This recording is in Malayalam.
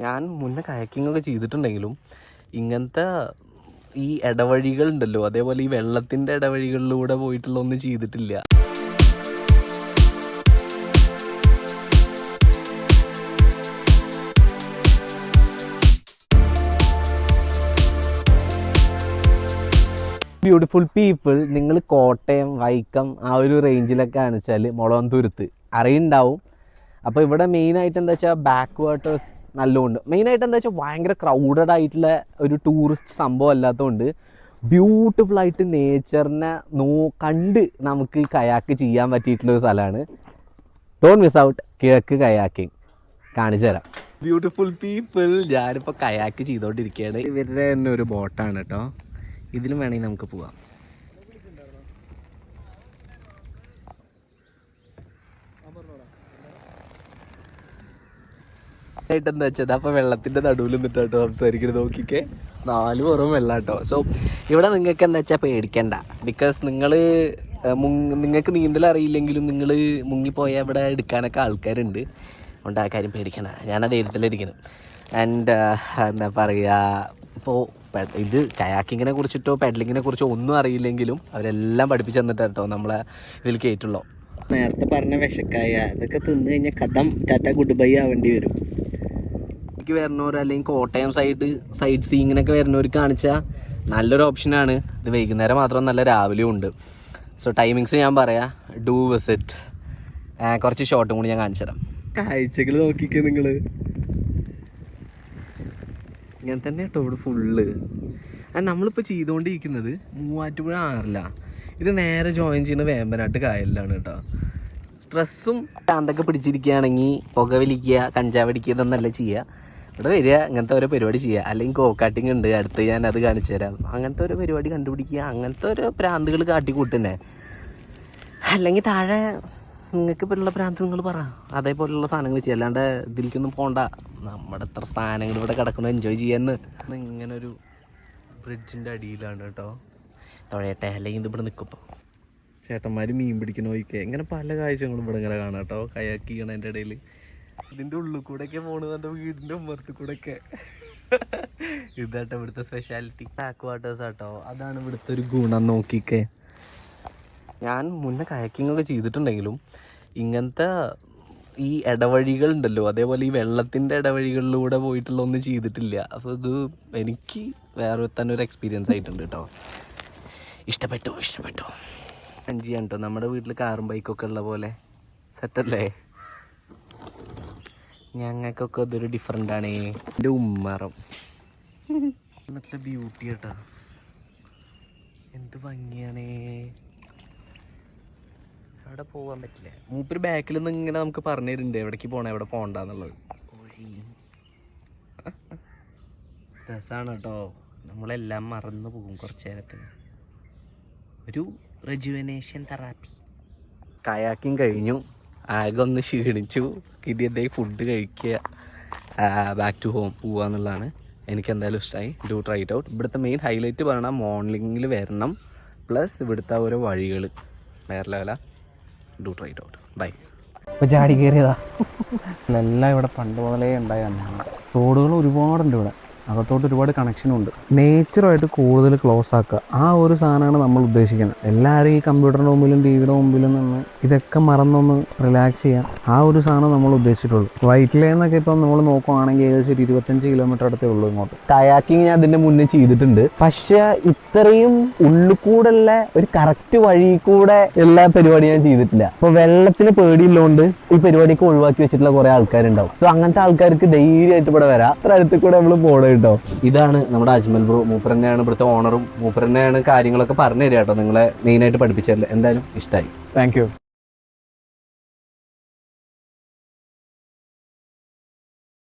ഞാൻ മുന്നേ കയാക്കിംഗ് ഒക്കെ ചെയ്തിട്ടുണ്ടെങ്കിലും ഇങ്ങനത്തെ ഈ ഇടവഴികളുണ്ടല്ലോ, അതേപോലെ ഈ വെള്ളത്തിൻ്റെ ഇടവഴികളിലൂടെ പോയിട്ടുള്ള ഒന്നും ചെയ്തിട്ടില്ല. ബ്യൂട്ടിഫുൾ പീപ്പിൾ, നിങ്ങൾ കോട്ടയം വൈക്കം ആ ഒരു റേഞ്ചിലൊക്കെ ആണെച്ചാൽ മുളവന്തുരുത്ത് അറിയുണ്ടാവും. അപ്പോൾ ഇവിടെ മെയിനായിട്ട് എന്താ വെച്ചാൽ ബാക്ക് വാട്ടേഴ്സ് നല്ലതുകൊണ്ട്. മെയിനായിട്ട് എന്താ വെച്ചാൽ ഭയങ്കര ക്രൗഡഡ് ആയിട്ടുള്ള ഒരു ടൂറിസ്റ്റ് സംഭവം അല്ലാത്തതുകൊണ്ട് ബ്യൂട്ടിഫുള്ളായിട്ട് നേച്ചറിനെ കണ്ട് നമുക്ക് കയാക്ക് ചെയ്യാൻ പറ്റിയിട്ടുള്ളൊരു സ്ഥലമാണ്. ഡോണ്ട് മിസ് ഔട്ട് കിഴക്ക് കയാക്കിങ്. കാണിച്ചു തരാം. ബ്യൂട്ടിഫുൾ പീപ്പിൾ, ഞാനിപ്പോൾ കയാക്ക് ചെയ്തുകൊണ്ടിരിക്കുകയാണ്. ഇവരുടെ തന്നെ ഒരു ബോട്ടാണ് കേട്ടോ. ഇതിലും വേണമെങ്കിൽ നമുക്ക് പോവാം. എന്താ വെച്ചത്, അപ്പോൾ വെള്ളത്തിൻ്റെ നടുവിൽ നിന്നിട്ടോ സംസാരിക്കുന്നത്. നോക്കിക്കേ, 4 പുറവും വെള്ളം കേട്ടോ. സോ ഇവിടെ നിങ്ങൾക്ക് എന്താ വെച്ചാൽ പേടിക്കണ്ട. ബിക്കോസ് നിങ്ങൾക്ക് നീന്തൽ അറിയില്ലെങ്കിലും നിങ്ങൾ മുങ്ങിപ്പോയാൽ ഇവിടെ എടുക്കാനൊക്കെ ആൾക്കാരുണ്ട്. അതുകൊണ്ട് ആ കാര്യം പേടിക്കണ്ട. ഞാൻ ആ ധൈര്യത്തിലിരിക്കുന്നു. ആൻഡ് എന്താ പറയുക, ഇപ്പോൾ ഇത് കയാക്കിങ്ങിനെ കുറിച്ചിട്ടോ പെഡലിങ്ങിനെ കുറിച്ചോ ഒന്നും അറിയില്ലെങ്കിലും അവരെല്ലാം പഠിപ്പിച്ച് തന്നിട്ട് കേട്ടോ നമ്മളെ ഇതിൽ കയറ്റുള്ളൂ. നേരത്തെ പറഞ്ഞ വിഷക്കായ ഇതൊക്കെ തിന്ന് കഴിഞ്ഞാൽ കഥം ടാറ്റ ഗുഡ് ബൈ ആവേണ്ടി വരും. എനിക്ക് വരുന്നവർ അല്ലെങ്കിൽ കോട്ടയം സൈഡ് സീയിങ്ങിനൊക്കെ വരുന്നവർ കാണിച്ചാൽ നല്ലൊരു ഓപ്ഷനാണ് ഇത്. വൈകുന്നേരം മാത്രം നല്ല രാവിലെയും ഉണ്ട്. സോ ടൈമിങ്സ് ഞാൻ പറയാം. Do visit. കുറച്ച് ഷോർട്ടും കൂടി ഞാൻ കാണിച്ചു തരാം. കാഴ്ചകൾ നോക്കിക്കേ നിങ്ങൾ. ഇങ്ങനെ തന്നെ കേട്ടോ ഇവിടെ ഫുള്ള്. നമ്മളിപ്പോൾ ചെയ്തുകൊണ്ടിരിക്കുന്നത് മൂവാറ്റുപുഴ ആറിലാണ്. ഇത് നേരെ ജോയിൻ ചെയ്യുന്ന വേമ്പനാട്ട് കായലിലാണ് കേട്ടോ. സ്ട്രെസ്സും ശാന്തൊക്കെ പിടിച്ചിരിക്കുകയാണെങ്കിൽ പുകവലിക്കുക, കഞ്ചാവടിക്കുക ഇതൊന്നല്ല ചെയ്യുക. ഇവിടെ വരിക, ഇങ്ങനത്തെ ഓരോ പരിപാടി ചെയ്യുക. അല്ലെങ്കിൽ കോക്കാട്ടിങ് ഉണ്ട് അടുത്ത്, ഞാൻ അത് കാണിച്ചു തരാം. അങ്ങനത്തെ ഓരോ പരിപാടി കണ്ടുപിടിക്കുക, അങ്ങനത്തെ ഓരോ പ്രാന്തുകൾ കാട്ടിക്കൂട്ടുന്നേ. അല്ലെങ്കിൽ താഴെ നിങ്ങൾക്ക് ഇപ്പോഴുള്ള പ്രാന്ത് നിങ്ങൾ പറ, അതേപോലെയുള്ള സാധനങ്ങൾ ചെയ്യുക. അല്ലാണ്ട് ഇതിലേക്കൊന്നും പോകണ്ട. നമ്മുടെ എത്ര സാധനങ്ങൾ ഇവിടെ കിടക്കണം, എൻജോയ് ചെയ്യാന്ന്. ഇങ്ങനൊരു ബ്രിഡ്ജിൻ്റെ അടിയിലാണ് കേട്ടോ. തുഴയട്ടെ, അല്ലെങ്കിൽ ഇതിവിടെ നിൽക്കുമ്പോൾ ചേട്ടന്മാർ മീൻ പിടിക്കണ പോയിക്കേ. ഇങ്ങനെ പല കാഴ്ചകളും ഇവിടെ ഇങ്ങനെ കാണാം കേട്ടോ. കയാക്ക് ചെയ്യണതിൻ്റെ ഇടയിൽ ഇതിൻ്റെ ഉള്ളിൽ കൂടെയൊക്കെ പോകണത്, എൻ്റെ വീടിൻ്റെ ഉമ്മറത്ത് കൂടെയൊക്കെ. ഇതാട്ടോ ഇവിടുത്തെ സ്പെഷ്യാലിറ്റി. ബാക്ക് വാട്ടേഴ്സ് ആട്ടോ, അതാണ് ഇവിടുത്തെ ഒരു ഗുണം. നോക്കിക്കേ, ഞാൻ മുന്നേ കയാക്കിംഗ് ഒക്കെ ചെയ്തിട്ടുണ്ടെങ്കിലും ഇങ്ങനത്തെ ഈ ഇടവഴികളുണ്ടല്ലോ, അതേപോലെ ഈ വെള്ളത്തിൻ്റെ ഇടവഴികളിലൂടെ പോയിട്ടുള്ള ഒന്നും ചെയ്തിട്ടില്ല. അപ്പോൾ ഇത് എനിക്ക് വേറെ തന്നെ ഒരു എക്സ്പീരിയൻസ് ആയിട്ടുണ്ട് കേട്ടോ. ഇഷ്ടപ്പെട്ടു. ചെയ്യാൻ കേട്ടോ. നമ്മുടെ വീട്ടിൽ കാറും ബൈക്കൊക്കെ ഉള്ള പോലെ സെറ്റല്ലേ. ഞങ്ങൾക്കൊക്കെ ഇതൊരു ഡിഫറെൻ്റ് ആണ്. എൻ്റെ ഉമ്മറം നല്ല ബ്യൂട്ടി കേട്ടോ. എന്ത് ഭംഗിയാണേ. അവിടെ പോകാൻ പറ്റില്ല. മൂപ്പര് ബാക്കിൽ നിന്ന് ഇങ്ങനെ നമുക്ക് പറഞ്ഞു തരുന്നുണ്ട് എവിടേക്ക് പോകണം, എവിടെ പോകണ്ടെന്നുള്ളത്. രസമാണ് കേട്ടോ. നമ്മളെല്ലാം മറന്നു പോകും കുറച്ച് നേരത്തിന്. ഒരു റെജുവനേഷൻ തെറാപ്പി. കയാക്കിങ് കഴിഞ്ഞു, ആകെ ഒന്ന് ക്ഷീണിച്ചു. കിട്ടിയതേ ഫുഡ് കഴിക്കുക, ബാക്ക് ടു ഹോം പോവുക എന്നുള്ളതാണ്. എനിക്ക് എന്തായാലും ഇഷ്ടമായി. Do try it out. ഇവിടുത്തെ മെയിൻ ഹൈലൈറ്റ് പറഞ്ഞാൽ മോർണിംഗിൽ വരണം, പ്ലസ് ഇവിടുത്തെ ഓരോ വഴികൾ വേറെ ലെവല. Do try it out. Bye. ഇപ്പോൾ ചാടി കയറിയതാ. എല്ലാം ഇവിടെ പണ്ട് മുതലേ ഉണ്ടായ തന്നെയാണ്. തോടുകൾ ഒരുപാടുണ്ട് ഇവിടെ. അകത്തോട്ട് ഒരുപാട് കണക്ഷനുണ്ട്. നേച്ചറുമായിട്ട് കൂടുതൽ ക്ലോസ് ആക്കുക, ആ ഒരു സാധനമാണ് നമ്മൾ ഉദ്ദേശിക്കുന്നത്. എല്ലാവരും ഈ കമ്പ്യൂട്ടറിൻ്റെ മുമ്പിലും ടി വിയുടെ മുമ്പിലും നിന്ന് ഇതൊക്കെ മറന്നൊന്ന് റിലാക്സ് ചെയ്യാൻ ആ ഒരു സാധനം നമ്മൾ ഉദ്ദേശിച്ചിട്ടുള്ളൂ. വൈറ്റിലേന്നൊക്കെ ഇപ്പം നമ്മൾ നോക്കുവാണെങ്കിൽ ഏകദേശം ഒരു 25 കിലോമീറ്റർ അടുത്തേ ഉള്ളൂ ഇങ്ങോട്ട്. കയാക്കിങ് ഞാൻ അതിൻ്റെ മുന്നേ ചെയ്തിട്ടുണ്ട്. പക്ഷേ ഇത്രയും ഉള്ളിൽ കൂടെ ഉള്ള ഒരു കറക്റ്റ് വഴി കൂടെ ഉള്ള പരിപാടി ഞാൻ ചെയ്തിട്ടില്ല. അപ്പോൾ വെള്ളത്തിന് പേടിയുള്ളതുകൊണ്ട് ഈ പരിപാടിയൊക്കെ ഒഴിവാക്കി വെച്ചിട്ടുള്ള കുറേ ആൾക്കാരുണ്ടാവും. സോ അങ്ങനത്തെ ആൾക്കാർക്ക് ധൈര്യമായിട്ട് ഇവിടെ വരാം. അത്ര അടുത്ത് കൂടെ നമ്മൾ പോകണം കേട്ടോ. ഇതാണ് നമ്മുടെ അജ്മൽ ബ്രോ. മൂപ്പർ തന്നെയാണ് ഇവിടുത്തെ ഓണറും. മൂപ്പർ തന്നെയാണ് കാര്യങ്ങളൊക്കെ പറഞ്ഞു തരിക കേട്ടോ. നിങ്ങളെ മെയിനായിട്ട് പഠിപ്പിച്ചതല്ലേ. എന്തായാലും ഇഷ്ടമായി. Thank you.